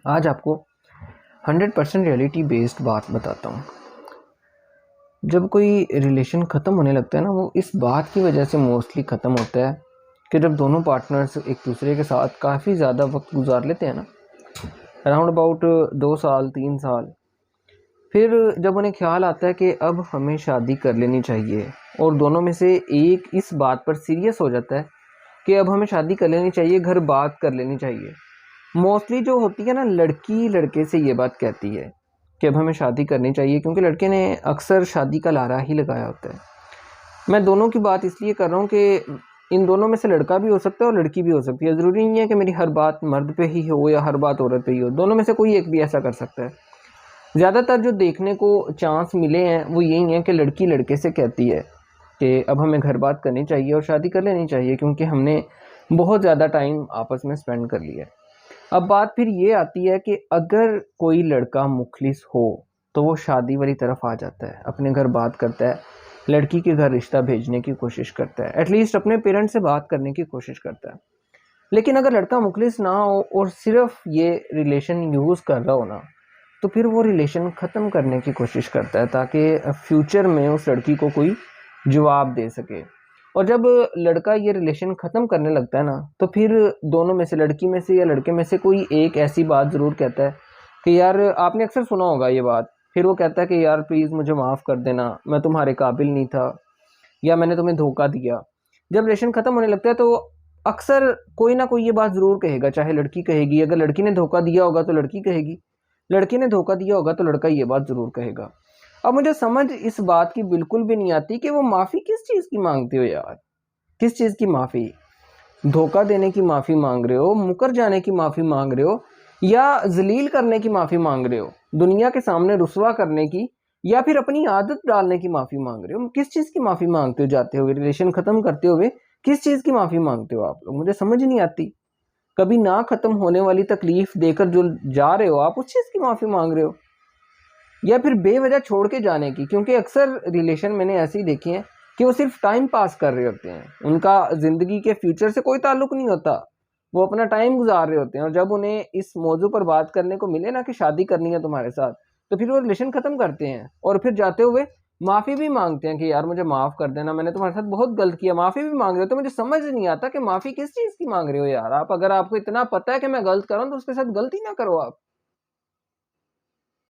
आज आपको 100% reality based बात बताता हूँ। जब कोई रिलेशन ख़त्म होने लगता है ना, वो इस बात की वजह से मोस्टली ख़त्म होता है कि जब दोनों पार्टनर्स एक दूसरे के साथ काफ़ी ज़्यादा वक्त गुजार लेते हैं ना, अराउंड अबाउट 2 साल 3 साल, फिर जब उन्हें ख्याल आता है कि अब हमें शादी कर लेनी चाहिए और दोनों में से एक इस बात पर सीरियस हो जाता है कि अब हमें शादी कर लेनी चाहिए, घर बात कर लेनी चाहिए। मोस्टली जो होती है ना, लड़की लड़के से ये बात कहती है कि अब हमें शादी करनी चाहिए, क्योंकि लड़के ने अक्सर शादी का लारा ही लगाया होता है। मैं दोनों की बात इसलिए कर रहा हूँ कि इन दोनों में से लड़का भी हो सकता है और लड़की भी हो सकती है। ज़रूरी नहीं है कि मेरी हर बात मर्द पे ही हो या हर बात औरत पे ही हो, दोनों में से कोई एक भी ऐसा कर सकता है। ज़्यादातर जो देखने को चांस मिले हैं वो यही है कि लड़की लड़के से कहती है कि अब हमें घर बात करनी चाहिए और शादी कर लेनी चाहिए, क्योंकि हमने बहुत ज़्यादा टाइम आपस में स्पेंड कर लिया है। अब बात फिर ये आती है कि अगर कोई लड़का मुखलिस हो तो वो शादी वाली तरफ आ जाता है, अपने घर बात करता है, लड़की के घर रिश्ता भेजने की कोशिश करता है, एटलीस्ट अपने पेरेंट्स से बात करने की कोशिश करता है। लेकिन अगर लड़का मुखलिस ना हो और सिर्फ ये रिलेशन यूज़ कर रहा हो ना, तो फिर वो रिलेशन ख़त्म करने की कोशिश करता है ताकि फ्यूचर में उस लड़की को कोई जवाब दे सके। और जब लड़का ये रिलेशन ख़त्म करने लगता है ना, तो फिर दोनों में से, लड़की में से या लड़के में से कोई एक ऐसी बात ज़रूर कहता है कि यार, आपने अक्सर सुना होगा ये बात, फिर वो कहता है कि यार प्लीज़ मुझे माफ़ कर देना, मैं तुम्हारे काबिल नहीं था, या मैंने तुम्हें धोखा दिया। जब रिलेशन ख़त्म होने लगता है तो अक्सर कोई ना कोई ये बात ज़रूर कहेगा, चाहे लड़की कहेगी, अगर लड़की ने धोखा दिया होगा तो लड़की कहेगी, लड़के ने धोखा दिया होगा तो लड़का ये बात ज़रूर कहेगा। अब मुझे समझ इस बात की बिल्कुल भी नहीं आती कि वो माफ़ी किस चीज़ की मांगते हो यार? किस चीज़ की माफ़ी? धोखा देने की माफ़ी मांग रहे हो, मुकर जाने की माफ़ी मांग रहे हो, या ज़लील करने की माफ़ी मांग रहे हो, दुनिया के सामने रुसवा करने की, या फिर अपनी आदत डालने की माफ़ी मांग रहे हो? किस चीज़ की माफ़ी मांगते हो जाते हुए, रिलेशन ख़त्म करते हुए किस चीज़ की माफ़ी मांगते हो आप लोग? मुझे समझ नहीं आती। कभी ना ख़त्म होने वाली तकलीफ़ देकर जो जा रहे हो आप, उस चीज़ की माफ़ी मांग रहे हो, या फिर बेवजह छोड़ के जाने की? क्योंकि अक्सर रिलेशन मैंने ऐसे ही देखे हैं कि वो सिर्फ टाइम पास कर रहे होते हैं, उनका ज़िंदगी के फ्यूचर से कोई ताल्लुक नहीं होता, वो अपना टाइम गुजार रहे होते हैं, और जब उन्हें इस मौजू पर बात करने को मिले ना कि शादी करनी है तुम्हारे साथ, तो फिर वो रिलेशन ख़त्म करते हैं और फिर जाते हुए माफ़ी भी मांगते हैं कि यार मुझे माफ़ कर देना, मैंने तुम्हारे साथ बहुत गलत किया, माफ़ी भी मांग रहे हो। तो मुझे समझ नहीं आता कि माफ़ी किस चीज़ की मांग रहे हो यार आप? अगर आपको इतना पता है कि मैं गलत कर रहा हूँ तो उसके साथ गलती ना करो आप।